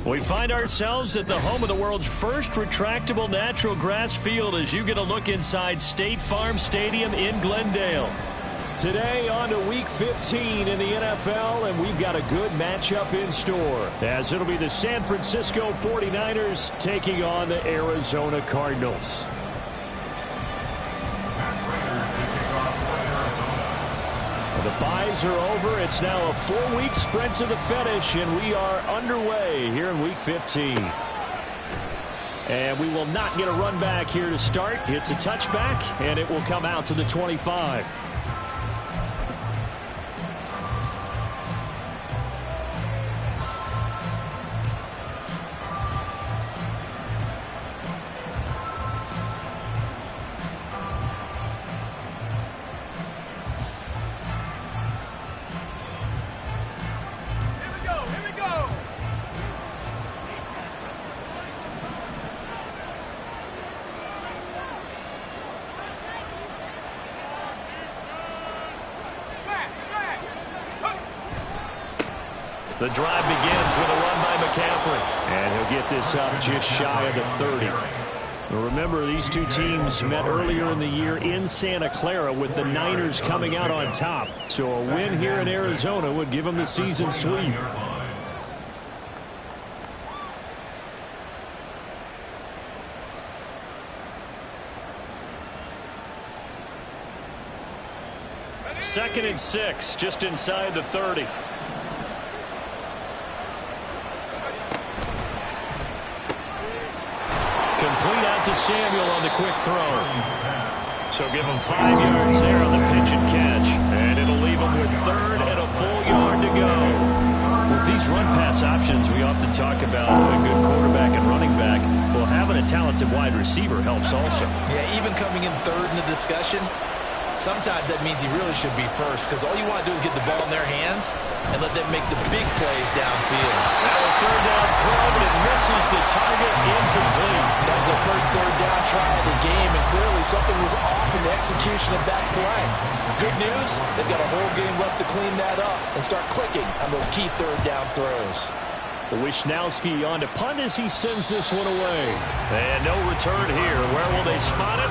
We find ourselves at the home of the world's first retractable natural grass field as you get a look inside State Farm Stadium in Glendale. Today on to Week 15 in the NFL, and we've got a good matchup in store, as it'll be the San Francisco 49ers taking on the Arizona Cardinals. The byes are over. It's now a 4-week sprint to the finish, and we are underway here in Week 15. And we will not get a run back here to start. It's a touchback, and it will come out to the 25. The drive begins with a run by McCaffrey, and he'll get this up just shy of the 30. Now remember, these two teams met earlier in the year in Santa Clara with the Niners coming out on top. So a win here in Arizona would give them the season sweep. Second and 6, just inside the 30. Complete out to Samuel on the quick throw. So give him 5 yards there on the pitch and catch. And it'll leave him with third and a full yard to go. With these run-pass options, we often talk about a good quarterback and running back. Well, having a talented wide receiver helps also. Yeah, even coming in third in the discussion, sometimes that means he really should be first, because all you want to do is get the ball in their hands and let them make the big plays downfield. Now a third down throw, but it misses the target, incomplete. That was their first third down try of the game, and clearly something was off in the execution of that play. Good news, they've got a whole game left to clean that up and start clicking on those key third down throws. Wishnowski on to punt as he sends this one away. And no return here. Where will they spot it?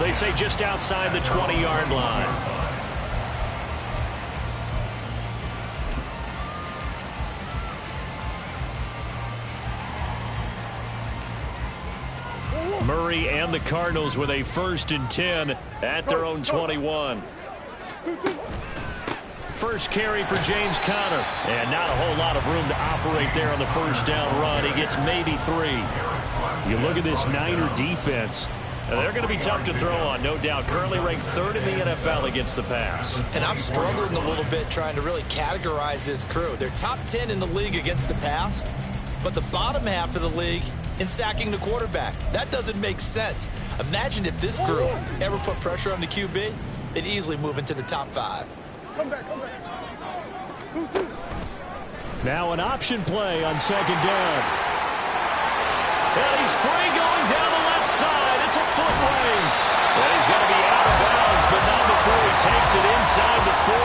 They say just outside the 20-yard line. Murray and the Cardinals with a 1st and 10 at their own 21. First carry for James Conner. And not a whole lot of room to operate there on the first down run. He gets maybe 3. You look at this Niner defense. They're going to be tough to throw on, no doubt. Currently ranked 3rd in the NFL against the pass. And I'm struggling a little bit trying to really categorize this crew. They're top 10 in the league against the pass, but the bottom half of the league in sacking the quarterback. That doesn't make sense. Imagine if this group ever put pressure on the QB, they'd easily move into the top 5. Come back. 2-2. Now an option play on 2nd down. And he's free going down the left side. It's a foot race. And he's going to be out of bounds, but not before he takes it inside the 40.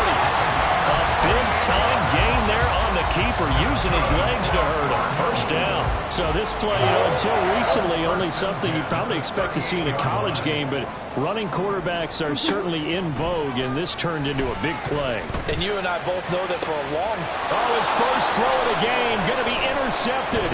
A big-time gain there on the keeper, using his legs to hurt him. First down. So this play, until recently, only something you probably expect to see in a college game, but running quarterbacks are certainly in vogue, and this turned into a big play. And you and I both know that for a long... Oh, his first throw of the game, going to be intercepted.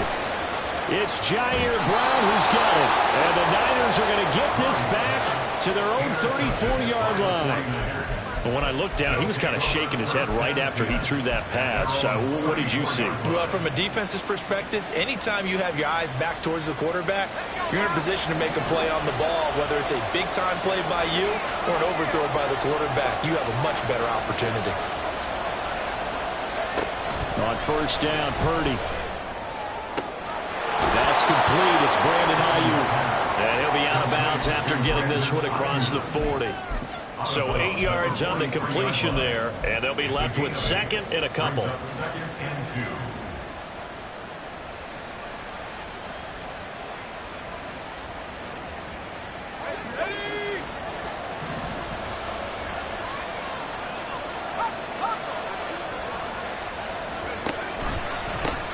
It's Jair Brown who's got it. And the Niners are going to get this back to their own 34-yard line. But when I looked down, he was kind of shaking his head right after he threw that pass. What did you see? Well, from a defense's perspective, anytime you have your eyes back towards the quarterback, you're in a position to make a play on the ball, whether it's a big-time play by you or an overthrow by the quarterback. You have a much better opportunity. On first down, Purdy. That's complete. It's Brandon Ayuk. And he'll be out of bounds after getting this one across the 40. So 8 yards on the completion there, and they'll be left with 2nd and a couple.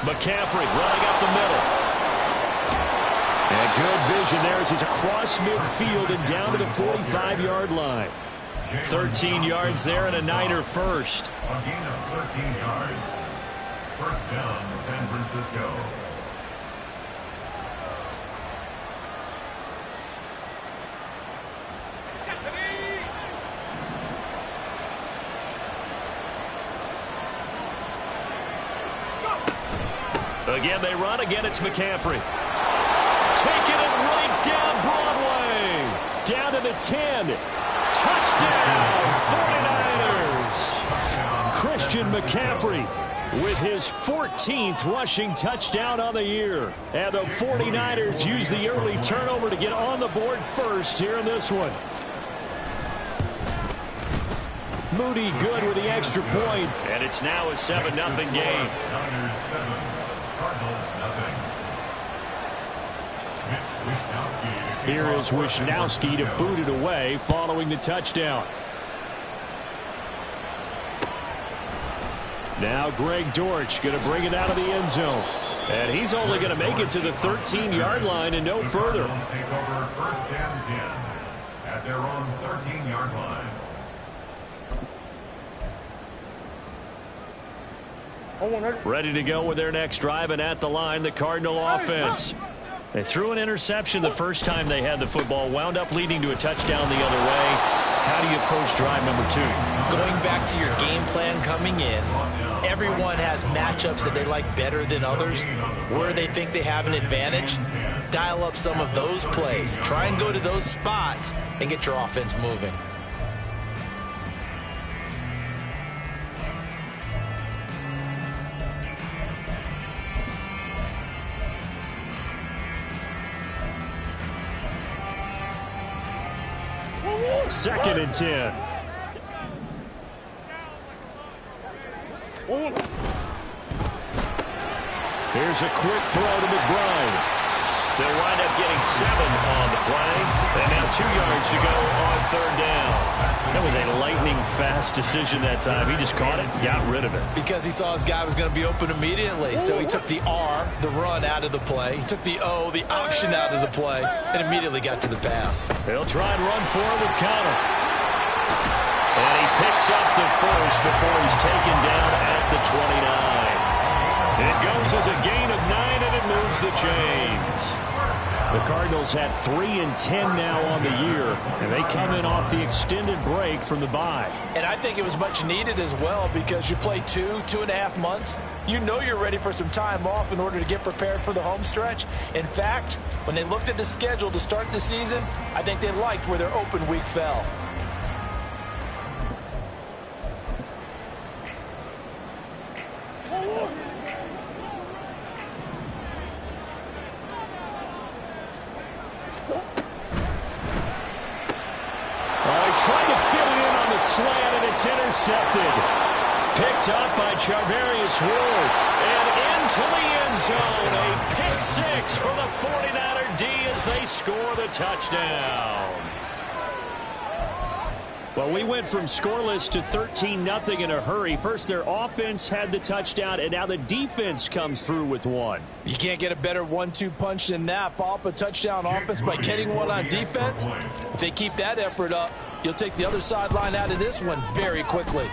McCaffrey running up the middle. And good vision there as he's across midfield and down to the 45-yard line. 13 yards there and a Niner first. A gain of 13 yards. First down, San Francisco. Again, they run. Again, it's McCaffrey. Taking it right down Broadway. Down to the 10. Touchdown, 49ers. Christian McCaffrey with his 14th rushing touchdown on the year. And the 49ers use the early turnover to get on the board first here in this one. Moody good with the extra point. And it's now a 7-0 game. Niners 7, Cardinals nothing. Here is Wishnowsky to boot it away following the touchdown. Now Greg Dortch going to bring it out of the end zone. And he's only going to make it to the 13-yard line and no further. Take over first and 10 at their own 13-yard line. Ready to go with their next drive, and at the line, the Cardinal offense. They threw an interception the first time they had the football, wound up leading to a touchdown the other way. How do you approach drive number 2? Going back to your game plan coming in, everyone has matchups that they like better than others. Where they think they have an advantage, dial up some of those plays. Try and go to those spots and get your offense moving. Second and 10. Here's a quick throw to McBride. They'll wind up getting 7 on the play. And now 2 yards to go on third down. That was a lightning-fast decision that time. He just caught it, got rid of it. Because he saw his guy was going to be open immediately. So he took the R, the run, out of the play. He took the O, the option, out of the play, and immediately got to the pass. They'll try and run for it with Connor. And he picks up the first before he's taken down at the 29. It goes as a gain of 9, and it moves the chains. The Cardinals have 3-10 now on the year, and they come in off the extended break from the bye. And I think it was much needed as well, because you play 2.5 months. You know you're ready for some time off in order to get prepared for the home stretch. In fact, when they looked at the schedule to start the season, I think they liked where their open week fell. Intercepted. Picked up by Charvarius Ward. And into the end zone. A pick 6 for the 49er D as they score the touchdown. Well, we went from scoreless to 13-0 in a hurry. First, their offense had the touchdown, and now the defense comes through with one. You can't get a better 1-2 punch than that. Follow up a touchdown offense by getting one on defense. If they keep that effort up, you'll take the other sideline out of this one very quickly.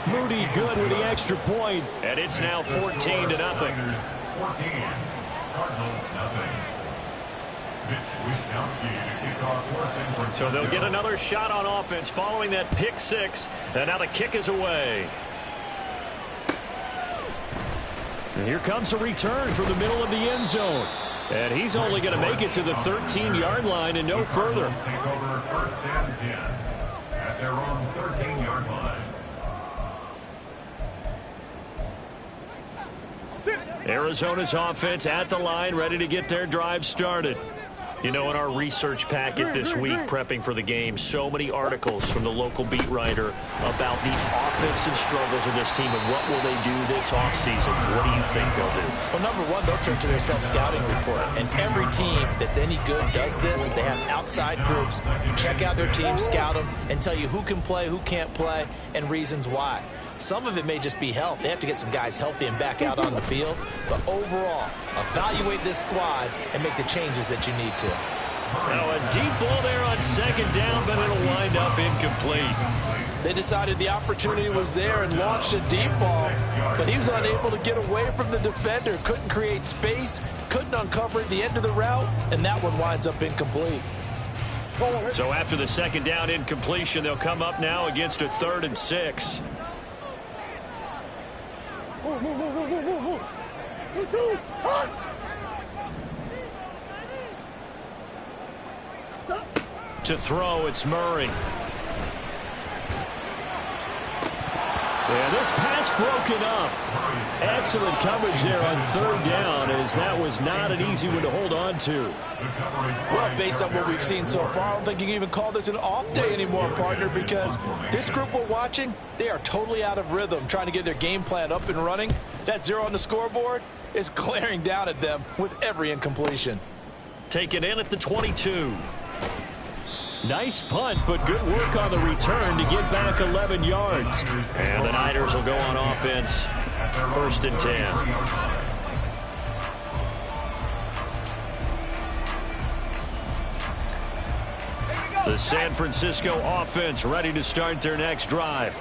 Moody good with the extra point, and it's now 14-0. 14, Cardinals nothing. So they'll get another shot on offense following that pick 6, and now the kick is away. And here comes a return from the middle of the end zone. And he's only going to make it to the 13-yard line and no further. Take over first and 10 at their own 13-yard line. Arizona's offense at the line, ready to get their drive started. You know, in our research packet this week, prepping for the game, so many articles from the local beat writer about the offensive struggles of this team and what will they do this offseason. What do you think they'll do? Well, number one, they'll turn to their self-scouting report. And every team that's any good does this. They have outside groups. Check out their team, scout them, and tell you who can play, who can't play, and reasons why. Some of it may just be health. They have to get some guys healthy and back out on the field. But overall, evaluate this squad and make the changes that you need to. Now a deep ball there on second down, but it'll wind up incomplete. They decided the opportunity was there and launched a deep ball, but he was unable to get away from the defender, couldn't create space, couldn't uncover the end of the route, and that one winds up incomplete. So after the second down incompletion, they'll come up now against a 3rd and 6. To throw, it's Murray. Yeah, this pass broken up. Excellent coverage there on 3rd down, as that was not an easy one to hold on to. Well, based on what we've seen so far, I don't think you can even call this an off day anymore, partner, because this group we're watching, they are totally out of rhythm, trying to get their game plan up and running. That 0 on the scoreboard is glaring down at them with every incompletion. Taken in at the 22. Nice punt, but good work on the return to get back 11 yards. And the Niners will go on offense. 1st and 10. The San Francisco offense ready to start their next drive.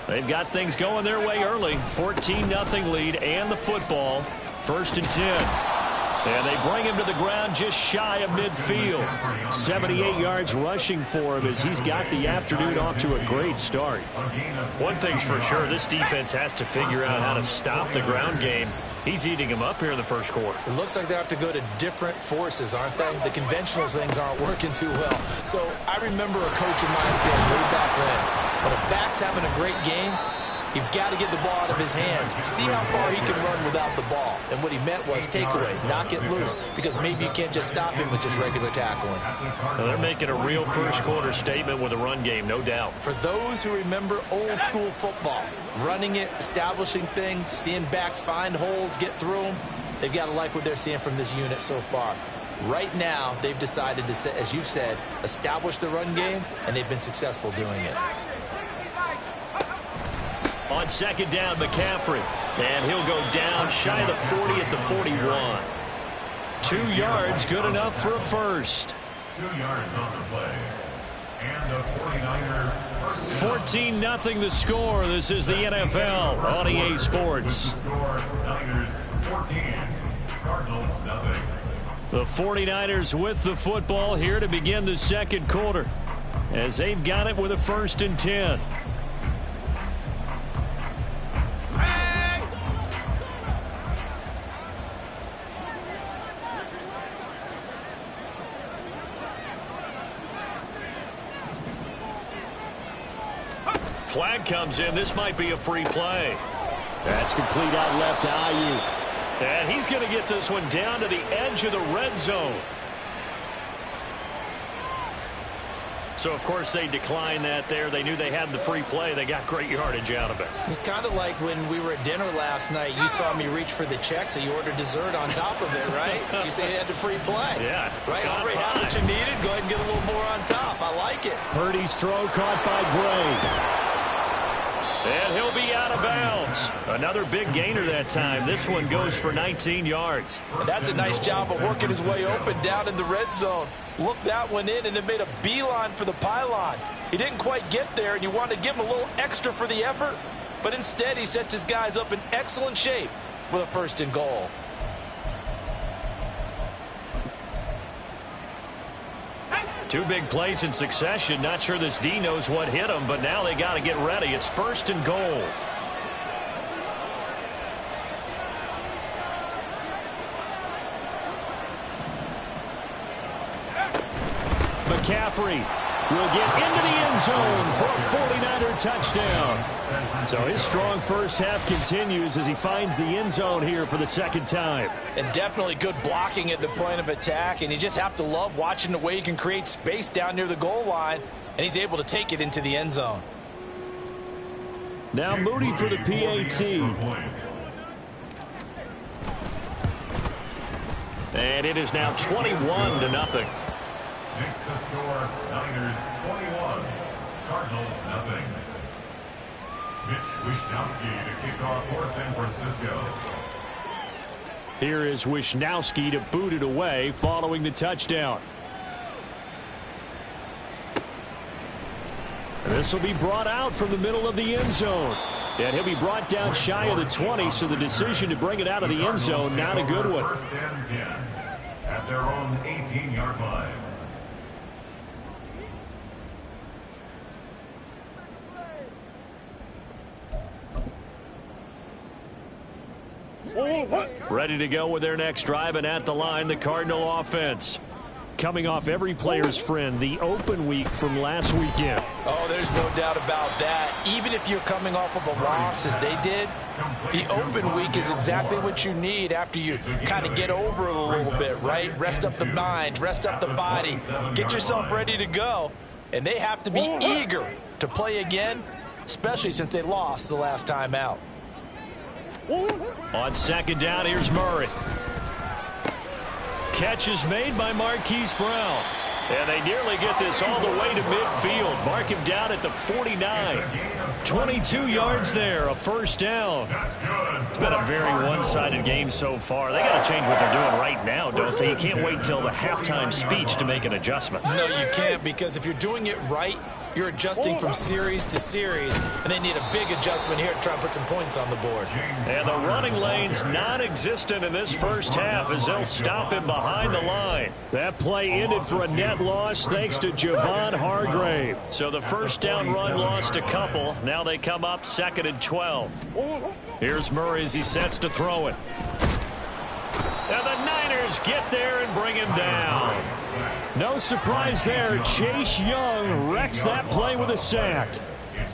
They've got things going their way early. 14-0 lead and the football. 1st and 10. And they bring him to the ground just shy of midfield. 78 yards rushing for him as he's got the afternoon off to a great start. One thing's for sure, this defense has to figure out how to stop the ground game. He's eating him up here in the first quarter. It looks like they have to go to different forces, aren't they? The conventional things aren't working too well. So I remember a coach of mine saying way back when a back's having a great game, you've got to get the ball out of his hands. See how far he can run without the ball. And what he meant was takeaways, not get loose, because maybe you can't just stop him with just regular tackling. Well, they're making a real first quarter statement with a run game, no doubt. For those who remember old school football, running it, establishing things, seeing backs find holes, get through them, they've got to like what they're seeing from this unit so far. Right now, they've decided to, as you've said, establish the run game, and they've been successful doing it. On second down, McCaffrey. And he'll go down shy of the 40 at the 41. 2 yards, good enough for a first. 2 yards on the play. And a 49er. 14-0 the score. This is the NFL on EA Sports. Niners 14. Cardinals nothing. The 49ers with the football here to begin the second quarter, as they've got it with a 1st and 10. Flag comes in. This might be a free play. That's complete out left to Ayuk. And he's going to get this one down to the edge of the red zone. So, of course, they declined that there. They knew they had the free play. They got great yardage out of it. It's kind of like when we were at dinner last night. You saw me reach for the check, so you ordered dessert on top of it, right? You say you had the free play. Yeah. Right? Already had what you needed. Go ahead and get a little more on top. I like it. Purdy's throw caught by Gray. And he'll be out of bounds. Another big gainer that time. This one goes for 19 yards. That's a nice job of working his way open down in the red zone. Looked that one in and then made a beeline for the pylon. He didn't quite get there, and you wanted to give him a little extra for the effort. But instead, he sets his guys up in excellent shape with a 1st and goal. Two big plays in succession. Not sure this D knows what hit him, but now they got to get ready. It's 1st and goal. McCaffrey will get into the end zone for a 49er touchdown. So his strong first half continues as he finds the end zone here for the second time. And definitely good blocking at the point of attack, and you just have to love watching the way he can create space down near the goal line, and he's able to take it into the end zone. Now Moody for the PAT. And it is now 21-0. Makes the score Niners 21, Cardinals nothing. Mitch Wishnowsky to kick off for San Francisco. Here is Wishnowsky to boot it away following the touchdown. And this will be brought out from the middle of the end zone. And he'll be brought down shy of the 20, so the decision to bring it out of the end zone, not a good one. First and 10 at their own 18-yard line. Ready to go with their next drive, and at the line, the Cardinal offense. Coming off every player's friend, the open week from last weekend. Oh, there's no doubt about that. Even if you're coming off of a loss as they did, the open week is exactly what you need after you kind of get over it a little bit, right? Rest up the mind, rest up the body, get yourself ready to go. And they have to be eager to play again, especially since they lost the last time out. On second down, here's Murray. Catch is made by Marquise Brown. And they nearly get this all the way to midfield. Mark him down at the 49. 22 yards there, a first down. It's been a very one-sided game so far. They got to change what they're doing right now, don't they? You can't wait till the halftime speech to make an adjustment. No, you can't, because if you're doing it right, you're adjusting from series to series, and they need a big adjustment here to try and put some points on the board. And the running lane's non-existent in this first half as they'll stop him behind the line. That play ended for a net loss thanks to Javon Hargrave. So the first down run lost a couple. Now they come up 2nd and 12. Here's Murray as he sets to throw it. And the Niners get there and bring him down. No surprise there. Chase Young wrecks that play with a sack.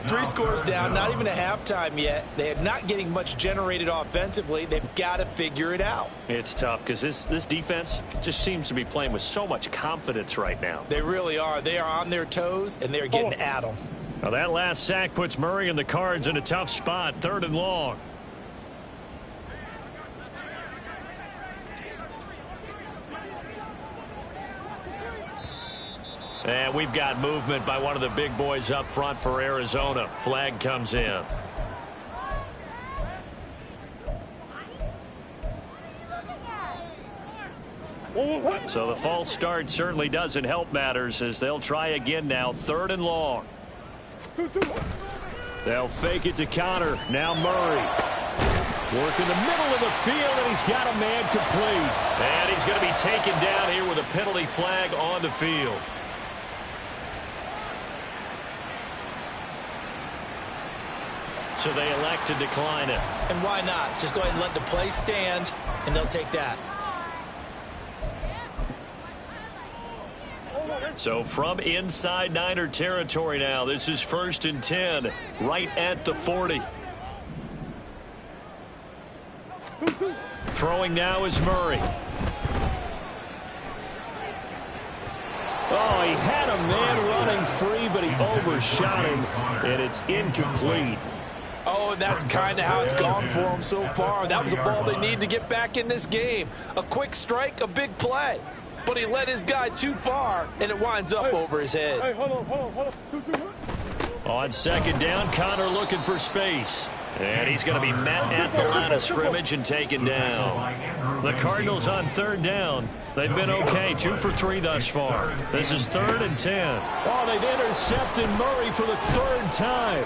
3 scores down, not even a halftime yet. They are not getting much generated offensively. They've got to figure it out. It's tough because this defense just seems to be playing with so much confidence right now. They really are. They are on their toes, and they're getting at them. Now that last sack puts Murray and the Cards in a tough spot, 3rd and long. And we've got movement by one of the big boys up front for Arizona. Flag comes in. So the false start certainly doesn't help matters as they'll try again now, 3rd and long. They'll fake it to Connor. Now Murray. Work in the middle of the field, and he's got a man complete. And he's going to be taken down here with a penalty flag on the field. So they elect to decline it. And why not? Just go ahead and let the play stand, and they'll take that. So from inside Niner territory now, this is 1st and 10, right at the 40. Throwing now is Murray. Oh, he had a man running free, but he overshot him, and it's incomplete. Oh, and that's kind of how it's gone for them so far. That was a ball they need to get back in this game. A quick strike, a big play. But he led his guy too far, and it winds up over his head. Hey, hold on. On second down, Connor looking for space. And he's going to be met at the line of scrimmage and taken down. The Cardinals on 3rd down. They've been okay, 2 for 3 thus far. This is 3rd and 10. Oh, they've intercepted Murray for the 3rd time.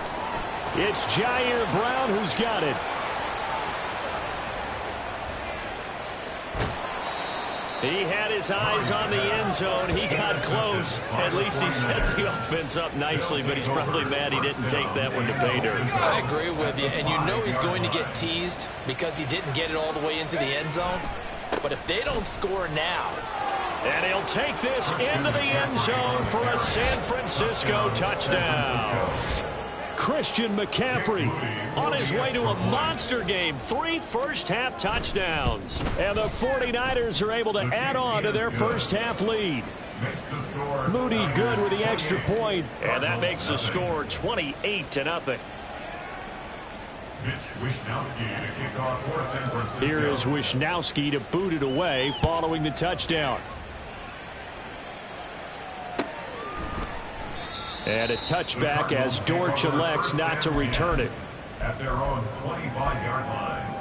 It's Jair Brown who's got it. He had his eyes on the end zone. He got close. At least he set the offense up nicely, but he's probably mad he didn't take that one to pay dirt. I agree with you, and you know he's going to get teased because he didn't get it all the way into the end zone. But if they don't score now. And he'll take this into the end zone for a San Francisco touchdown. Christian McCaffrey on his way to a monster game. 3 first-half touchdowns. And the 49ers are able to add on to their first-half lead. Moody good with the extra point. And that makes the score 28-0. Here is Wishnowsky to boot it away following the touchdown. And a touchback as Dortch elects not to return it. at their own 25-yard line.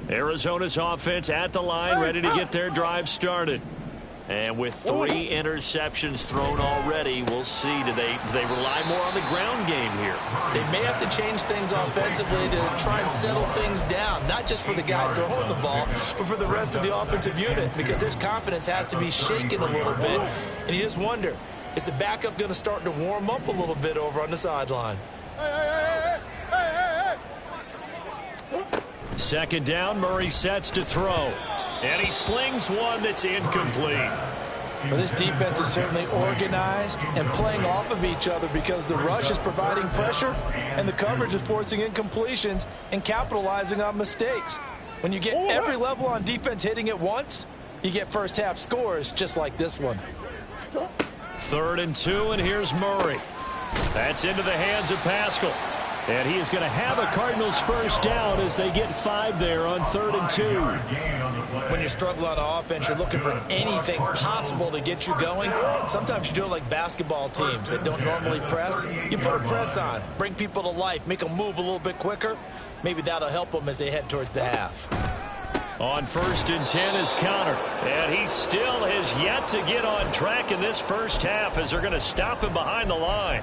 Arizona's offense at the line, ready to get their drive started. And with 3 interceptions thrown already, we'll see. Do they rely more on the ground game here? They may have to change things offensively to try and settle things down, not just for the guy throwing the ball, but for the rest of the offensive unit, because his confidence has to be shaken a little bit. And you just wonder, is the backup going to start to warm up a little bit over on the sideline? Second down, Murray sets to throw. And he slings one that's incomplete. Well, this defense is certainly organized and playing off of each other because the rush is providing pressure and the coverage is forcing incompletions and capitalizing on mistakes. When you get every level on defense hitting at once, you get first half scores just like this one. 3rd and 2, and here's Murray. That's into the hands of Pascal. And he is going to have a Cardinals first down as they get 5 there on 3rd and 2. When you struggle on offense, you're looking for anything possible to get you going. Sometimes you do it like basketball teams that don't normally press. You put a press on, bring people to life, make them move a little bit quicker. Maybe that'll help them as they head towards the half. On 1st and 10 is Connor. And he still has yet to get on track in this first half as they're going to stop him behind the line.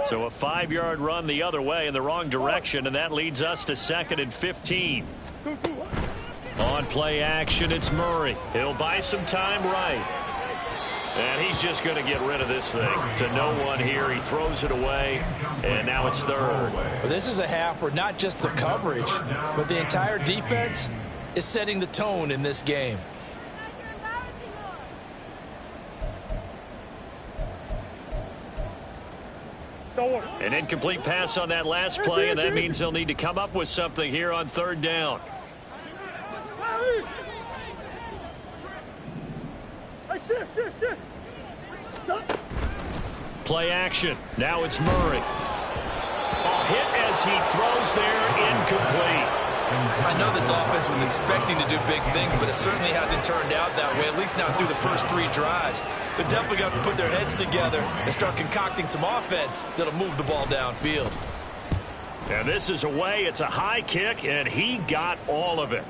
So a 5-yard run the other way in the wrong direction, and that leads us to 2nd and 15. On play action, it's Murray. He'll buy some time right. And he's just going to get rid of this thing to no one here. He throws it away, and now it's 3rd. Well, this is a half where not just the coverage, but the entire defense is setting the tone in this game. An incomplete pass on that last play, and that means they'll need to come up with something here on 3rd down. Play action. Now it's Murray. A hit as he throws there, incomplete. I know this offense was expecting to do big things, but it certainly hasn't turned out that way, at least not through the first 3 drives. They're definitely going to have to put their heads together and start concocting some offense that'll move the ball downfield. And this is away. It's a high kick, and he got all of it.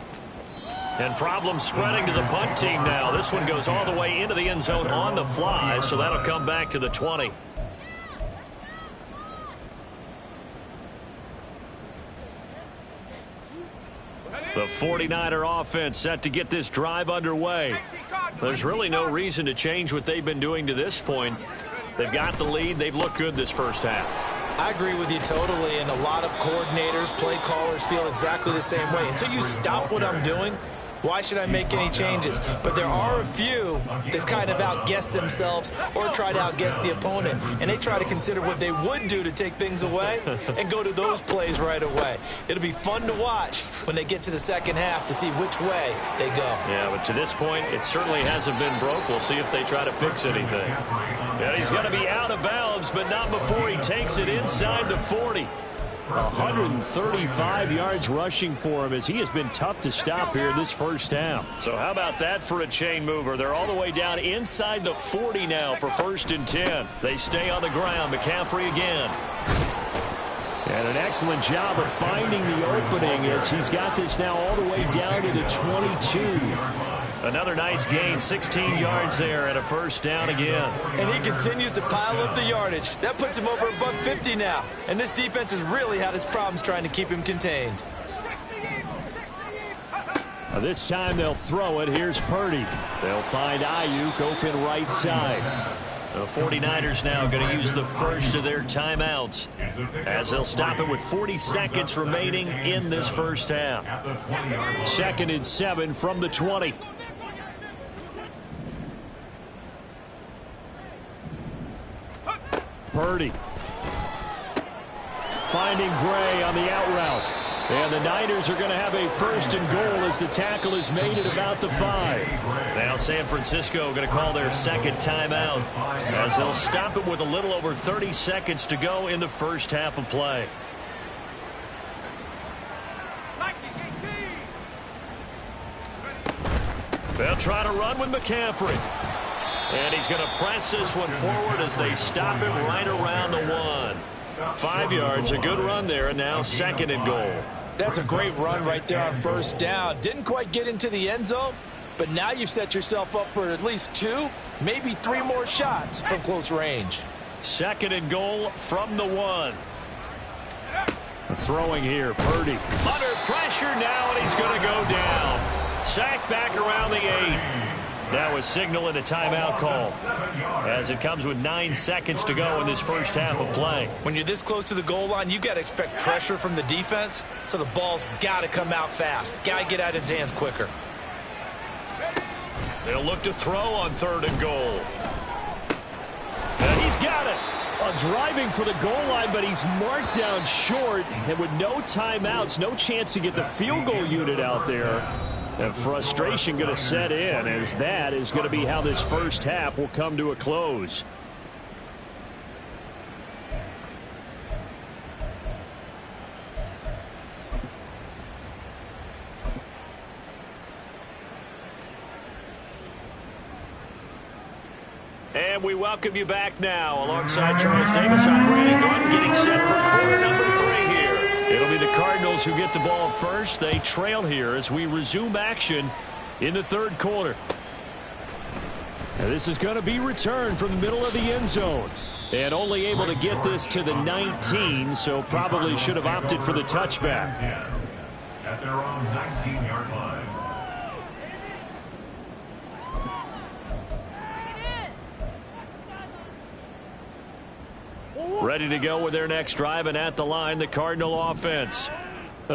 And problems spreading to the punt team now. This one goes all the way into the end zone on the fly, so that'll come back to the 20. The 49er offense set to get this drive underway. There's really no reason to change what they've been doing to this point. They've got the lead. They've looked good this first half. I agree with you totally, and a lot of coordinators, play callers feel exactly the same way. Until you stop what I'm doing, why should I make any changes? But there are a few that kind of outguess themselves or try to outguess the opponent, and they try to consider what they would do to take things away and go to those plays right away. It'll be fun to watch when they get to the second half to see which way they go. Yeah, but to this point, it certainly hasn't been broke. We'll see if they try to fix anything. Yeah, he's going to be out of bounds, but not before he takes it inside the 40. 135 yards rushing for him as he has been tough to stop here this first half. So how about that for a chain mover? They're all the way down inside the 40 now for 1st and 10. They stay on the ground. McCaffrey again. And an excellent job of finding the opening as he's got this now all the way down to the 22. Another nice gain, 16 yards there and a first down again. And he continues to pile up the yardage. That puts him over $150 now. And this defense has really had its problems trying to keep him contained. This time they'll throw it. Here's Purdy. They'll find Ayuk open right side. The 49ers now going to use the first of their timeouts as they'll stop it with 40 seconds remaining in this first half. 2nd and 7 from the 20. Purdy. Finding Gray on the out route. And the Niners are going to have a 1st and goal as the tackle is made at about the 5. Now San Francisco going to call their 2nd timeout as they'll stop it with a little over 30 seconds to go in the first half of play. They'll try to run with McCaffrey. And he's going to press this one forward as they stop him right around the 1. 5 yards, a good run there, and now 2nd and goal. That's a great run right there on 1st down. Didn't quite get into the end zone, but now you've set yourself up for at least 2, maybe 3 more shots from close range. 2nd and goal from the 1. Throwing here, Purdy. Under pressure now, and he's going to go down. Sacked back around the 8. That was signaling a timeout call as it comes with 9 seconds to go in this first half of play. When you're this close to the goal line, you got to expect pressure from the defense, so the ball's got to come out fast. Got to get out of his hands quicker. They'll look to throw on 3rd and goal. And he's got it. Driving for the goal line, but he's marked down short. And with no timeouts, no chance to get the field goal unit out there. And frustration going to set in, as that is going to be how this first half will come to a close. And we welcome you back now. Alongside Charles Davis, I'm Brandon Gaudin, getting set for quarter number 3 here. It'll be the Cardinals who get the ball first. They trail here as we resume action in the 3rd quarter. And this is going to be returned from the middle of the end zone. And only able to get this to the 19, so probably should have opted for the touchback. At their own 19-yard line. Ready to go with their next drive, and at the line, the Cardinal offense.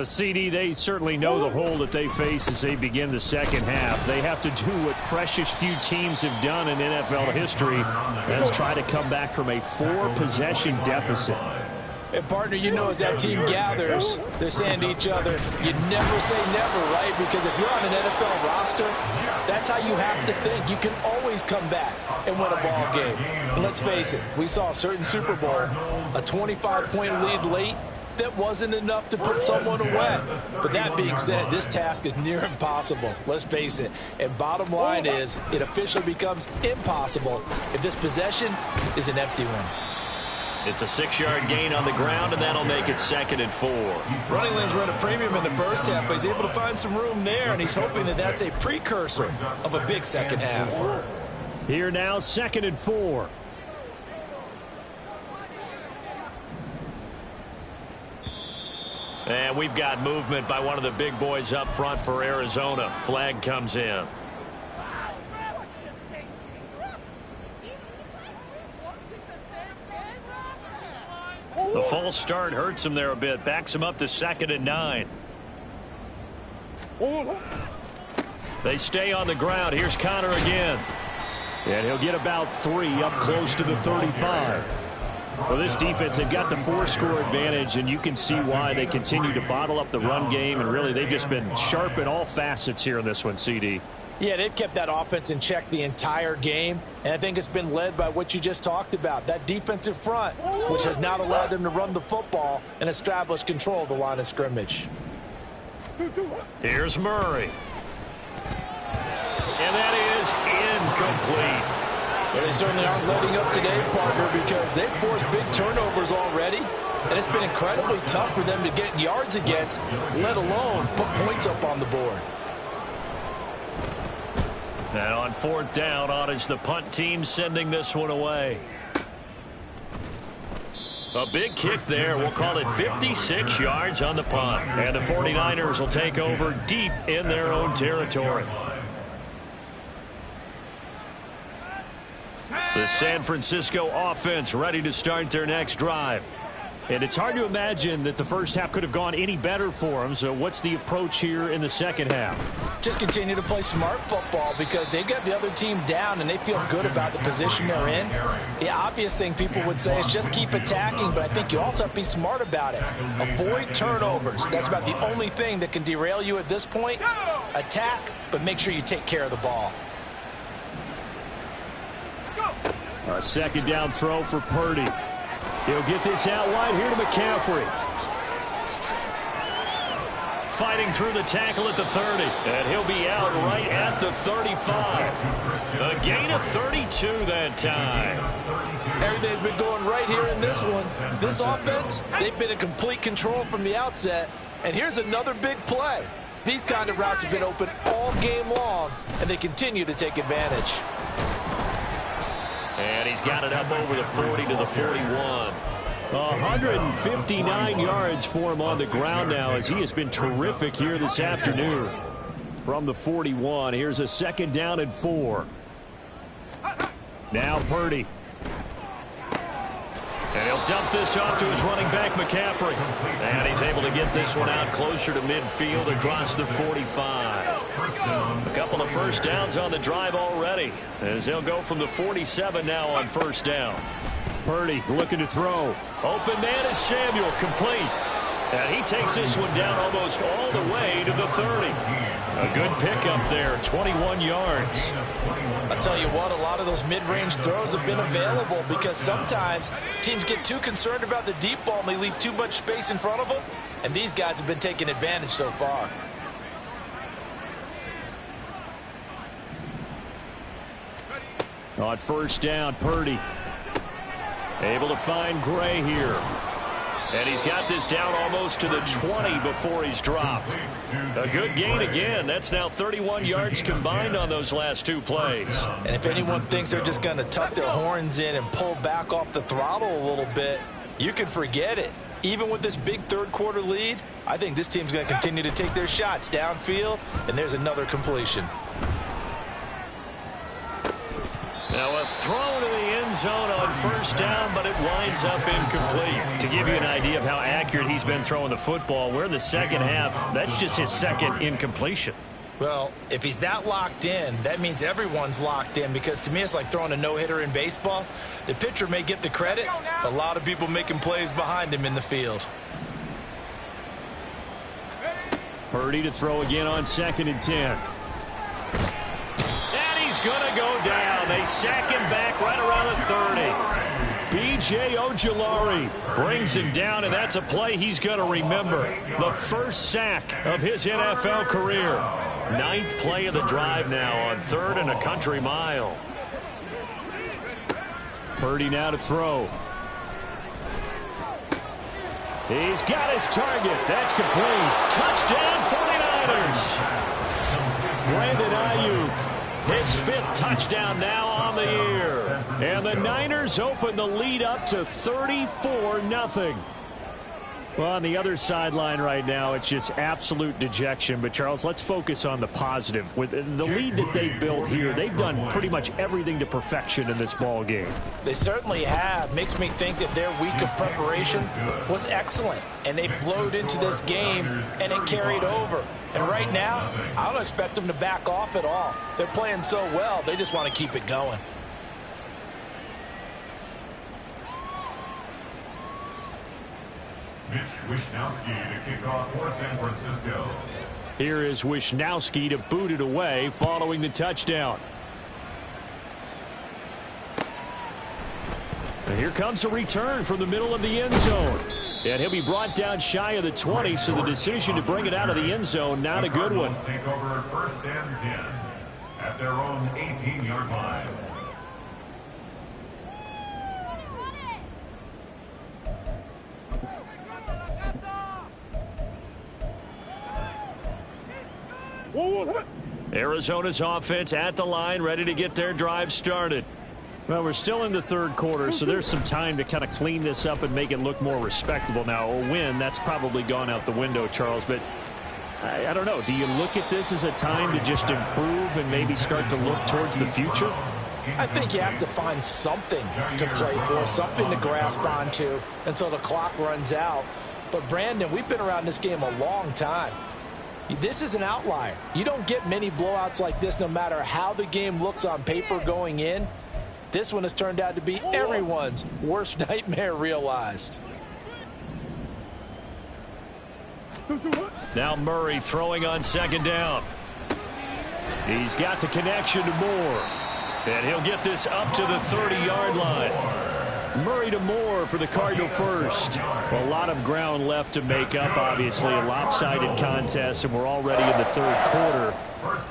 CD, they certainly know the hole that they face as they begin the second half. They have to do what precious few teams have done in NFL history. That's try to come back from a 4-possession deficit. And, partner, you know as that team gathers, they're saying to each other, you never say never, right? Because if you're on an NFL roster, that's how you have to think. You can always come back and win a ball game. And let's face it, we saw a certain Super Bowl, a 25-point lead late. That wasn't enough to put someone away. But that being said, this task is near impossible. Let's face it. And bottom line is, it officially becomes impossible if this possession is an empty one. It's a 6-yard gain on the ground, and that'll make it 2nd and 4. Running lanes run a premium in the first half, but he's able to find some room there, and he's hoping that that's a precursor of a big second half. Here now, 2nd and 4. And we've got movement by one of the big boys up front for Arizona. Flag comes in. The false start hurts him there a bit. Backs him up to 2nd and 9. They stay on the ground. Here's Connor again. And he'll get about 3 up close to the 35. For this defense, they've got the 4-score advantage, and you can see why they continue to bottle up the run game, and really they've just been sharp in all facets here in this one, CD. Yeah, they've kept that offense in check the entire game, and I think it's been led by what you just talked about, that defensive front, which has not allowed them to run the football and establish control of the line of scrimmage. Here's Murray. And that is incomplete. Well, they certainly aren't letting up today, partner, because they've forced big turnovers already, and it's been incredibly tough for them to get yards against, let alone put points up on the board. Now on 4th down, on is the punt team sending this one away. A big kick there. We'll call it 56 yards on the punt. And the 49ers will take over deep in their own territory. The San Francisco offense ready to start their next drive. And it's hard to imagine that the first half could have gone any better for them. So what's the approach here in the second half? Just continue to play smart football because they've got the other team down and they feel good about the position they're in. The obvious thing people would say is just keep attacking, but I think you also have to be smart about it. Avoid turnovers. That's about the only thing that can derail you at this point. Attack, but make sure you take care of the ball. A 2nd down throw for Purdy. He'll get this out wide here to McCaffrey. fighting through the tackle at the 30. And he'll be out right at the 35. A gain of 32 that time. Everything's been going right here in this one. This offense, they've been in complete control from the outset. And here's another big play. These kind of routes have been open all game long, and they continue to take advantage. And he's got it up over the 40 to the 41. 159 yards for him on the ground now, as he has been terrific here this afternoon. From the 41, here's a 2nd down and 4. Now Purdy. And he'll dump this off to his running back, McCaffrey. And he's able to get this one out closer to midfield across the 45. A couple of first downs on the drive already, as they'll go from the 47 now on 1st down. Purdy looking to throw. Open man is Samuel, complete. And he takes this one down almost all the way to the 30. A good pickup there, 21 yards. I'll tell you what, a lot of those mid-range throws have been available because sometimes teams get too concerned about the deep ball and they leave too much space in front of them, and these guys have been taking advantage so far. On 1st down, Purdy able to find Gray here. And he's got this down almost to the 20 before he's dropped. A good gain again. That's now 31 yards combined on those last 2 plays. And if anyone thinks they're just going to tuck their horns in and pull back off the throttle a little bit, you can forget it. Even with this big 3rd quarter lead, I think this team's going to continue to take their shots downfield, and there's another completion. Now a throw to the end zone on 1st down, but it winds up incomplete. To give you an idea of how accurate he's been throwing the football, we're in the 2nd half. That's just his 2nd incompletion. Well, if he's that locked in, that means everyone's locked in, because to me it's like throwing a no-hitter in baseball. The pitcher may get the credit, but a lot of people making plays behind him in the field. Purdy to throw again on 2nd and 10. He's going to go down. They sack him back right around the 30. B.J. Ojulari brings him down, and that's a play he's going to remember. The 1st sack of his NFL career. 9th play of the drive now on 3rd and a country mile. Purdy now to throw. He's got his target. That's complete. Touchdown 49ers. Brandon Ayuk. His 5th touchdown now on the year. And the Niners open the lead up to 34-0. Well, on the other sideline right now, it's just absolute dejection. But, Charles, let's focus on the positive. With the lead that they built here, they've done pretty much everything to perfection in this ball game. They certainly have. Makes me think that their week of preparation was excellent. And they flowed into this game, and it carried over. And right now, I don't expect them to back off at all. They're playing so well, they just want to keep it going. Mitch Wishnowsky to kick off for San Francisco. Here is Wishnowsky to boot it away following the touchdown. And here comes a return from the middle of the end zone. And he'll be brought down shy of the 20, so the decision to bring it out of the end zone, not a good one. Take over 1st and 10 at their own 18-yard line. Arizona's offense at the line, ready to get their drive started. Well, we're still in the 3rd quarter, so there's some time to kind of clean this up and make it look more respectable. Now, a win, that's probably gone out the window, Charles, but I don't know. Do you look at this as a time to just improve and maybe start to look towards the future? I think you have to find something to play for, something to grasp onto until the clock runs out. But, Brandon, we've been around this game a long time. This is an outlier. You don't get many blowouts like this no matter how the game looks on paper going in. This one has turned out to be everyone's worst nightmare realized. Now Murray throwing on 2nd down. He's got the connection to Moore. And he'll get this up to the 30-yard line. Murray to Moore for the Cardinal first. Well, a lot of ground left to make up, obviously. A lopsided contest, and we're already in the third quarter.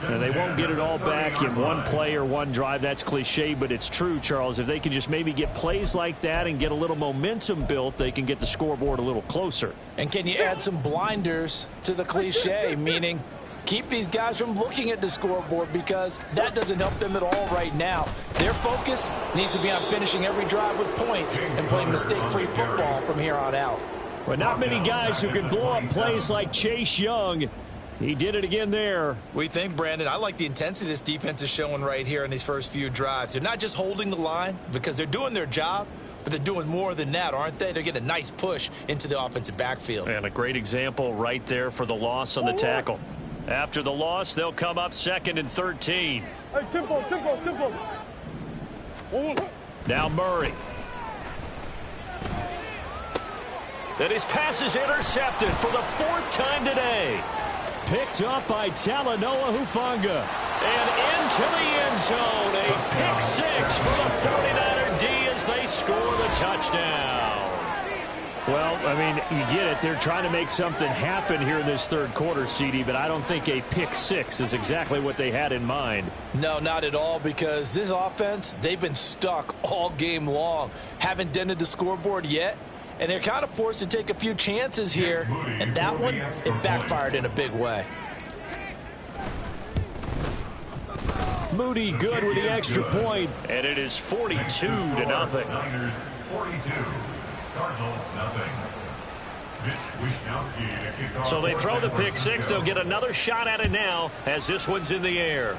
And they won't get it all back in one play or one drive. That's cliche, but it's true, Charles. If they can just maybe get plays like that and get a little momentum built, they can get the scoreboard a little closer. And can you add some blinders to the cliche, meaning keep these guys from looking at the scoreboard, because that doesn't help them at all right now. Their focus needs to be on finishing every drive with points and playing mistake-free football from here on out. But not many guys who can blow up plays like Chase Young. He did it again there. We think, Brandon, I like the intensity this defense is showing right here in these first few drives. They're not just holding the line because they're doing their job, but they're doing more than that, aren't they? They're getting a nice push into the offensive backfield. And a great example right there for the loss on the tackle. After the loss, they'll come up 2nd and 13. Hey, tempo. Now Murray. And his pass is intercepted for the 4th time today. Picked up by Talanoa Hufanga. And into the end zone. A pick 6 for the 49er D as they score the touchdown. Well, I mean, you get it. They're trying to make something happen here in this third quarter, CD, but I don't think a pick 6 is exactly what they had in mind. No, not at all, because this offense, they've been stuck all game long. Haven't dented the scoreboard yet, and they're kind of forced to take a few chances here, and that one, it backfired in a big way. Moody good with the extra point, and it is 42-0. Niners 42. Cardinals nothing. Mitch Wishnowsky to kick off. So they throw the pick 6. They'll get another shot at it now as this one's in the air.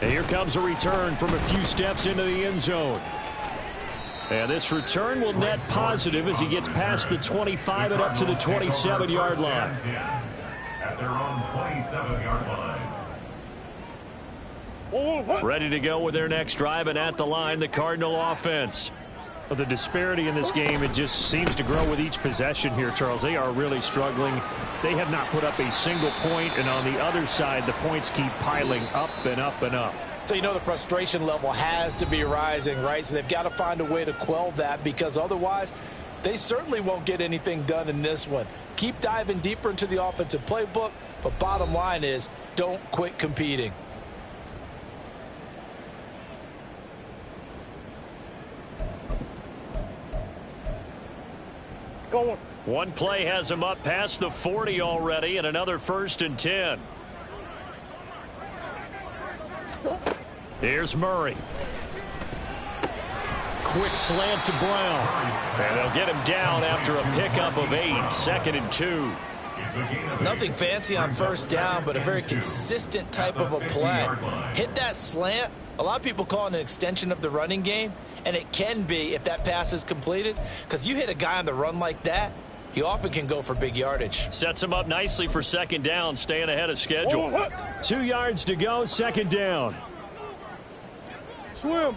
And here comes a return from a few steps into the end zone. And this return will net positive as he gets past the 25 and up to the 27-yard line. At their own 27-yard line. Ready to go with their next drive, and at the line, the Cardinal offense. The disparity in this game, it just seems to grow with each possession here, Charles. They are really struggling. They have not put up a single point, and on the other side, the points keep piling up and up and up. So you know the frustration level has to be rising, right? So they've got to find a way to quell that, because otherwise they certainly won't get anything done in this one. Keep diving deeper into the offensive playbook, but bottom line is don't quit competing. Going. One play has him up past the 40 already, and another 1st and 10. Here's Murray. Quick slant to Brown. And they'll get him down after a pickup of 8. 2nd and 2. Nothing fancy on first down, but a very consistent type of a play. Hit that slant. A lot of people call it an extension of the running game, and it can be if that pass is completed, because you hit a guy on the run like that, he often can go for big yardage. Sets him up nicely for 2nd down, staying ahead of schedule. 2 yards to go, 2nd down. Swim.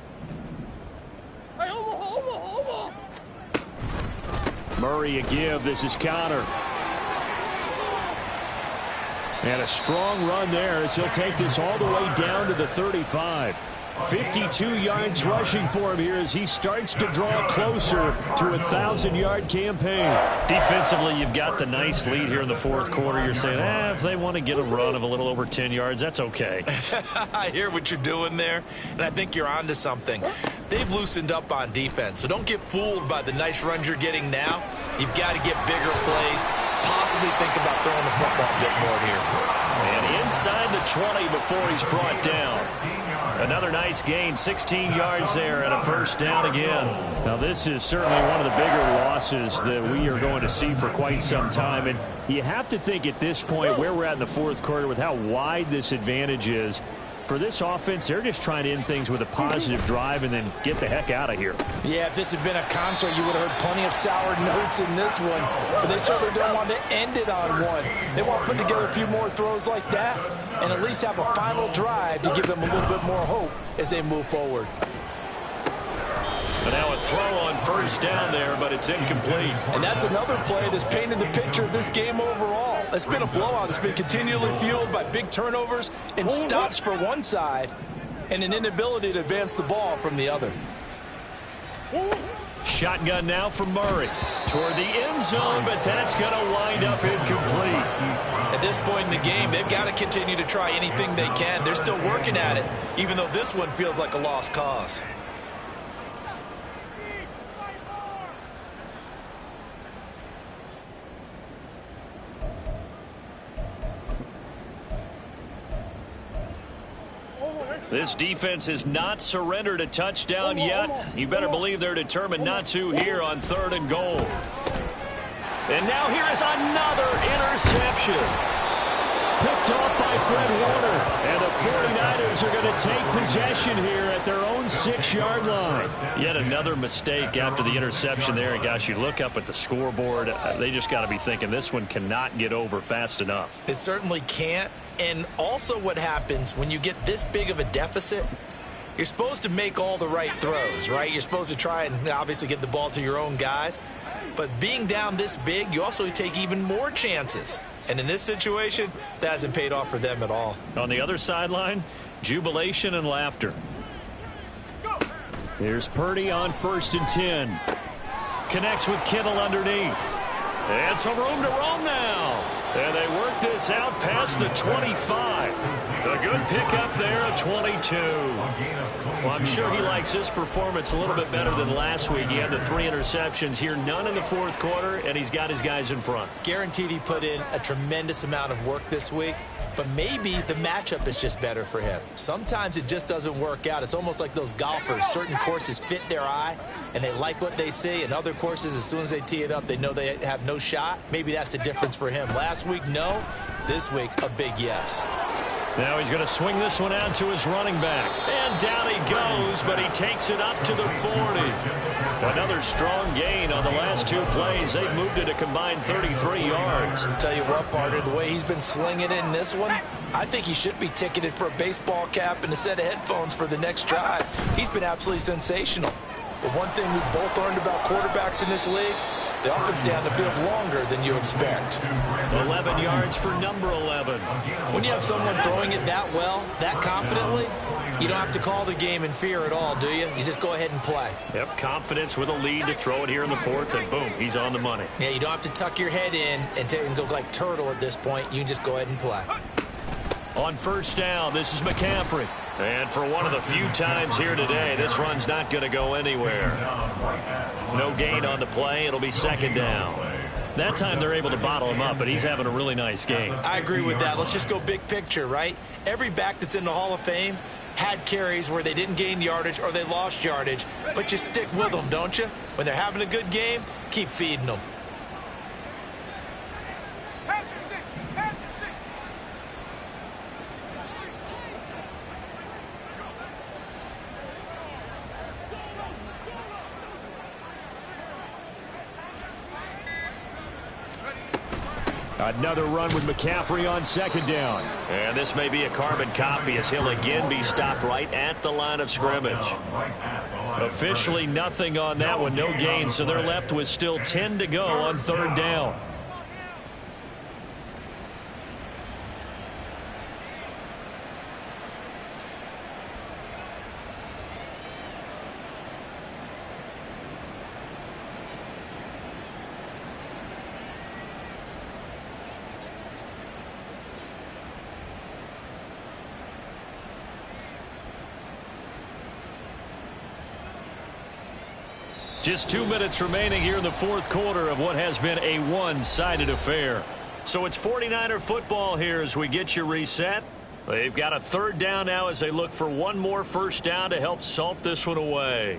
Hey, over. Murray a give. This is Connor. And a strong run there as he'll take this all the way down to the 35. 52 yards rushing for him here as he starts to draw closer to a 1,000-yard campaign. Defensively, you've got the nice lead here in the 4th quarter. You're saying, if they want to get a run of a little over 10 yards, that's okay. I hear what you're doing there, and I think you're onto something. They've loosened up on defense, so don't get fooled by the nice runs you're getting now. You've got to get bigger plays, possibly think about throwing the football a bit more here. And inside the 20 before he's brought down. Another nice gain, 16 yards there, and a 1st down again. Now, this is certainly one of the bigger losses that we are going to see for quite some time. And you have to think at this point where we're at in the 4th quarter with how wide this advantage is. For this offense, they're just trying to end things with a positive drive and then get the heck out of here. Yeah, if this had been a concert, you would have heard plenty of sour notes in this one. But they certainly don't want to end it on one. They want to put together a few more throws like that and at least have a final drive to give them a little bit more hope as they move forward. But now a throw on 1st down there, but it's incomplete. And that's another play that's painted the picture of this game overall. It's been a blowout. It's been continually fueled by big turnovers and stops for one side and an inability to advance the ball from the other. Shotgun now from Murray. Toward the end zone, but that's going to wind up incomplete. At this point in the game, they've got to continue to try anything they can. They're still working at it, even though this one feels like a lost cause. This defense has not surrendered a touchdown yet. You better believe they're determined not to here on 3rd and goal. And now here is another interception. Picked off by Fred Warner. And the 49ers are going to take possession here at their own 6-yard line. Yet another mistake after the interception there. And gosh, you look up at the scoreboard, they just got to be thinking this one cannot get over fast enough. It certainly can't. And also what happens when you get this big of a deficit, you're supposed to make all the right throws, right? You're supposed to try and obviously get the ball to your own guys. But being down this big, you also take even more chances. And in this situation, that hasn't paid off for them at all. On the other sideline, jubilation and laughter. Here's Purdy on 1st and 10. Connects with Kittle underneath. And some room to roam now. And they work this out past the 25. A good pickup there at 22. Well, I'm sure he likes his performance a little bit better than last week. He had the 3 interceptions here, none in the 4th quarter, and he's got his guys in front. Guaranteed he put in a tremendous amount of work this week, but maybe the matchup is just better for him. Sometimes it just doesn't work out. It's almost like those golfers. Certain courses fit their eye, and they like what they see, and other courses, as soon as they tee it up, they know they have no shot. Maybe that's the difference for him. Last week, no. This week, a big yes. Now he's going to swing this one out to his running back. And down he goes, but he takes it up to the 40. Another strong gain on the last 2 plays. They've moved it a combined 33 yards. Tell you what, partner, the way he's been slinging it in this one, I think he should be ticketed for a baseball cap and a set of headphones for the next drive. He's been absolutely sensational. But one thing we've both learned about quarterbacks in this league, they often stay on the field longer than you expect. 11 yards for number 11. When you have someone throwing it that well, that confidently, you don't have to call the game in fear at all, do you? You just go ahead and play. Yep, confidence with a lead to throw it here in the 4th, and boom, he's on the money. Yeah, you don't have to tuck your head in and go like turtle at this point. You can just go ahead and play. On 1st down, this is McCaffrey. And for one of the few times here today, this run's not going to go anywhere. No gain on the play. It'll be 2nd down. That time they're able to bottle him up, but he's having a really nice game. I agree with that. Let's just go big picture, right? Every back that's in the Hall of Fame had carries where they didn't gain yardage or they lost yardage, but you stick with them, don't you? When they're having a good game, keep feeding them. Another run with McCaffrey on 2nd down. And this may be a carbon copy as he'll again be stopped right at the line of scrimmage. Officially nothing on that one, no gain, so they're left with still 10 to go on 3rd down. Just 2 minutes remaining here in the 4th quarter of what has been a one-sided affair. So it's 49er football here as we get you reset. They've got a 3rd down now as they look for one more 1st down to help salt this one away.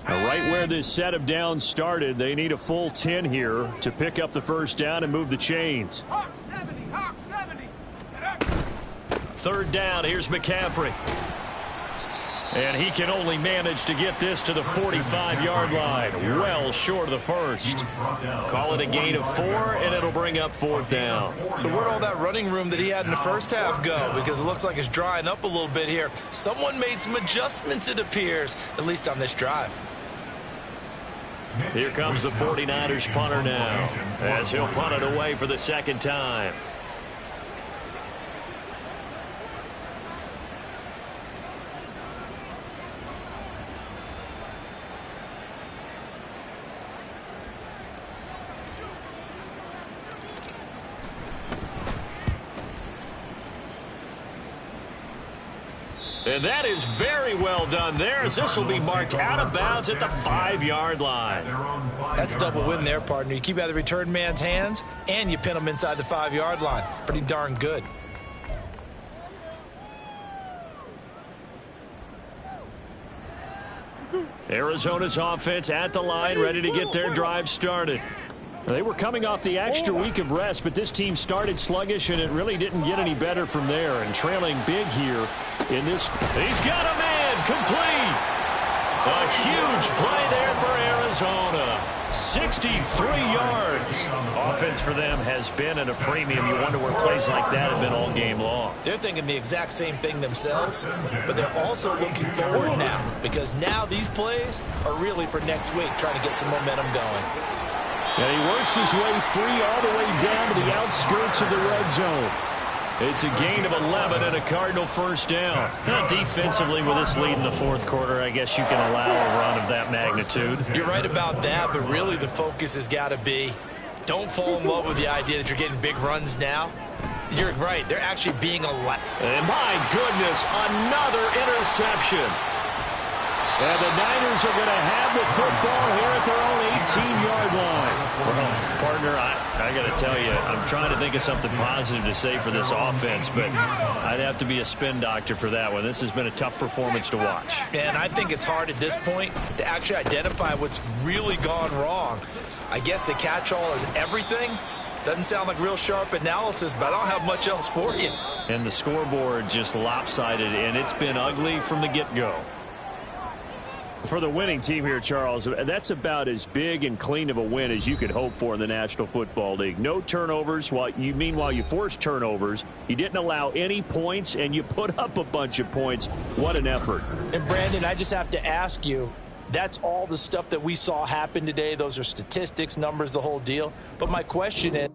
Right where this set of downs started, they need a full 10 here to pick up the 1st down and move the chains. 3rd down, here's McCaffrey. And he can only manage to get this to the 45-yard line, well short of the first. Call it a gain of 4, and it'll bring up 4th down. So where'd all that running room that he had in the first half go? Because it looks like it's drying up a little bit here. Someone made some adjustments, it appears, at least on this drive. Here comes the 49ers punter now, as he'll punt it away for the second time. And that is very well done there, as this will be marked out of bounds at the 5-yard line. That's double win there, partner. You keep out of the return man's hands, and you pin him inside the 5-yard line. Pretty darn good. Arizona's offense at the line, ready to get their drive started. They were coming off the extra week of rest, but this team started sluggish, and it really didn't get any better from there. And trailing big here in this. He's got a man complete. A huge play there for Arizona. 63 yards. Offense for them has been at a premium. You wonder where plays like that have been all game long. They're thinking the exact same thing themselves, but they're also looking forward now, because now these plays are really for next week, trying to get some momentum going. And he works his way free all the way down to the outskirts of the red zone. It's a gain of 11 and a Cardinal first down. Now, defensively, with this lead in the fourth quarter, I guess you can allow a run of that magnitude. You're right about that, but really the focus has got to be, don't fall in love with the idea that you're getting big runs now. You're right. They're actually being allowed. And my goodness, another interception. And the Niners are going to have the football here at their own 18-yard line. Well, partner, I got to tell you, I'm trying to think of something positive to say for this offense, but I'd have to be a spin doctor for that one. This has been a tough performance to watch. And I think it's hard at this point to actually identify what's really gone wrong. I guess the catch-all is everything. Doesn't sound like real sharp analysis, but I don't have much else for you. And the scoreboard just lopsided, and it's been ugly from the get-go. For the winning team here, Charles, that's about as big and clean of a win as you could hope for in the National Football League. No turnovers. Meanwhile, you forced turnovers. You didn't allow any points, and you put up a bunch of points. What an effort. And, Brandon, I just have to ask you, that's all the stuff that we saw happen today. Those are statistics, numbers, the whole deal. But my question is,